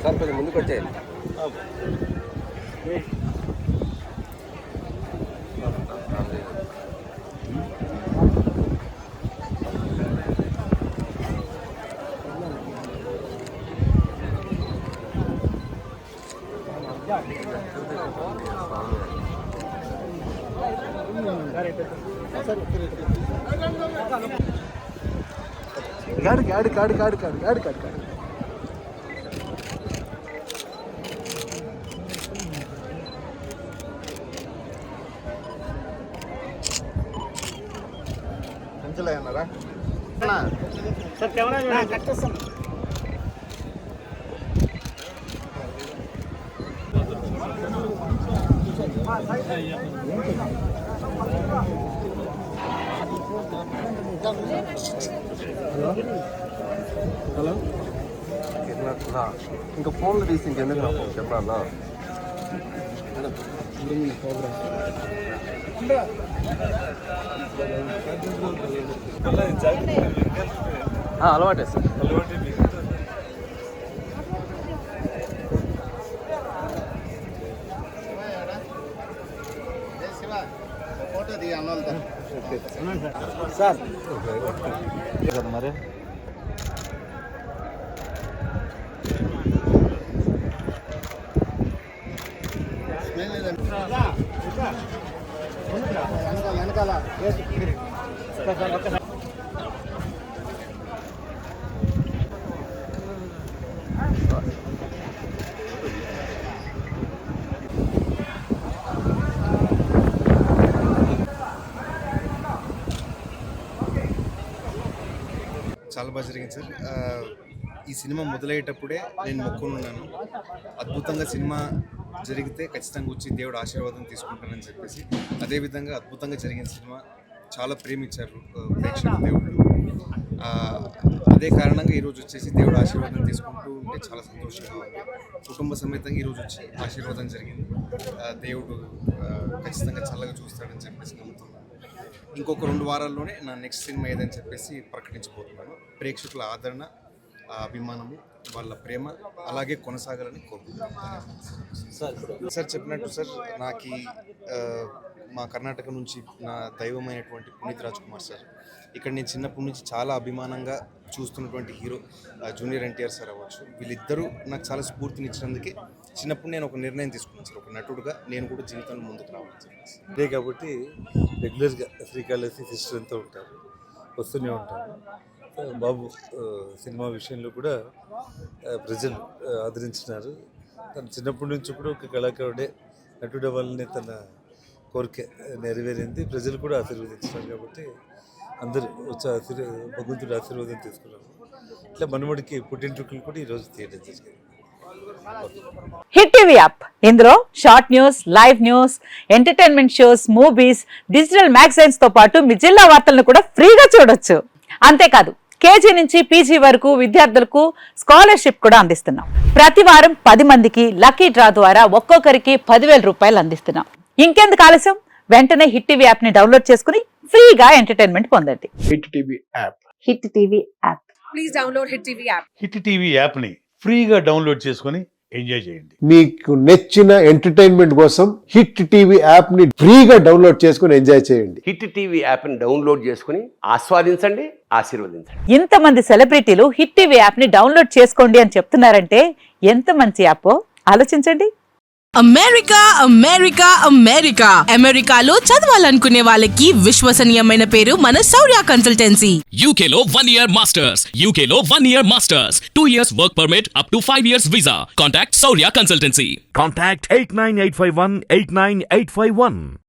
Sir కొంచెం ముందుకు వచ్చేయండి. అన్నారా సార్ కెమెరా కట్ చేస్తాం. హలో ఇంకా ఫోన్లు తీసి ఇంకెందుకు నాకు కెమెరా అలవాటే సార్. సార్ మరి వెనకాల చాలా బాగా జరిగింది సార్. ఈ సినిమా మొదలయ్యేటప్పుడే నేను మొక్కున్నాను, అద్భుతంగా సినిమా జరిగితే ఖచ్చితంగా వచ్చి దేవుడు ఆశీర్వాదం తీసుకుంటానని చెప్పేసి. అదేవిధంగా అద్భుతంగా జరిగిన సినిమా, చాలా ప్రేమించారు ప్రేక్షకులు దేవుళ్ళు. అదే కారణంగా ఈరోజు వచ్చేసి దేవుడు ఆశీర్వాదం తీసుకుంటూ ఉంటే చాలా సంతోషంగా ఉంది. కుటుంబ సమేతంగా ఈరోజు వచ్చి ఆశీర్వాదం జరిగింది. దేవుడు ఖచ్చితంగా చల్లగా చూస్తాడని చెప్పేసి నమ్ముతున్నాను. ఇంకొక 2 వారాల్లోనే నా నెక్స్ట్ సినిమా ఏదని చెప్పేసి ప్రకటించబోతున్నాను. ప్రేక్షకుల ఆదరణ, అభిమానము, వాళ్ళ ప్రేమ అలాగే కొనసాగాలని కోరుకుంటున్నాను. సార్ చెప్పినట్టు సార్, నాకు మా కర్ణాటక నుంచి నా దైవమైనటువంటి పునీత్ రాజ్ కుమార్ సార్, ఇక్కడ నేను చిన్నప్పటి నుంచి చాలా అభిమానంగా చూస్తున్నటువంటి హీరో జూనియర్ ఎన్టీఆర్ సార్ అవ్వచ్చు, వీళ్ళిద్దరూ నాకు చాలా స్ఫూర్తినిచ్చినందుకే చిన్నప్పుడు నేను ఒక నిర్ణయం తీసుకున్నాను సార్, ఒక నటుడుగా నేను కూడా జీవితంలో ముందుకు రావాలని చెప్పేసి. అదే కాబట్టి రెగ్యులర్గా శ్రీకాళహస్తి సిస్టర్ అంతా ఉంటారు, వస్తూనే ఉంటారు. బాబు సినిమా విషయంలో కూడా ప్రజలు ఆదరించినారు. తను చిన్నప్పటి నుంచి కూడా ఒక కళాకారుడే, నటుడు అవ్వాలనే తన కోరిక నెరవేరింది. ప్రజలు కూడా ఆశీర్వదించినారు కాబట్టి అందరూ వచ్చి భగవంతుడు ఆశీర్వాదం తీసుకున్నారు. ఇట్లా మనవడికి పుట్టింట్రుకలు కూడా ఈరోజు తీయడం జరిగింది. హిట్ టీవీ యాప్, ఇందులో short news, live news, entertainment shows, movies, digital magazines తో పాటు మీ జిల్లా వార్తలను కూడా ఫ్రీగా చూడొచ్చు. అంతేకాదు కేజీ నుంచి పీజీ వరకు విద్యార్థులకు స్కాలర్షిప్ కూడా అందిస్తున్నాం. ప్రతి వారం 10 మందికి లక్కీ డ్రా ద్వారా ఒక్కొక్కరికి 10,000 రూపాయలు అందిస్తున్నాం. ఇంకెందుకు ఆలస్యం, వెంటనే హిట్ టీవీ యాప్ ని డౌన్లోడ్ చేసుకుని ఫ్రీగా ఎంటర్టైన్మెంట్ పొందండి. Hit TV app. Hit TV app. Please download hit TV app. Hit TV app ని ఫ్రీగా డౌన్లోడ్ చేసుకుని ఎంజాయ్ చేయండి. మీకు నచ్చిన ఎంటర్టైన్మెంట్ కోసం హిట్ టీవీ యాప్ ని ఫ్రీగా డౌన్లోడ్ చేసుకుని ఎంజాయ్ చేయండి. హిట్ టీవీ యాప్ ని డౌన్లోడ్ చేసుకుని ఆస్వాదించండి, ఆశీర్వదించండి. ఇంతమంది సెలబ్రిటీలు హిట్ టీవీ యాప్ ని డౌన్లోడ్ చేసుకోండి అని చెప్తున్నారంటే ఎంత మంచి యాప్ ఆలోచించండి. అమెరికా అమెరికా అమెరికా అమెరికాలో చదవాలనుకునే వాళ్ళకి విశ్వసనీయమైన పేరు మన శౌర్య కన్సల్టెన్సీ. UK లో 1 year masters, UK లో 1 year masters, 2 years work permit up to 5 years visa. Contact Shaurya Consultancy. Contact 89851 89851.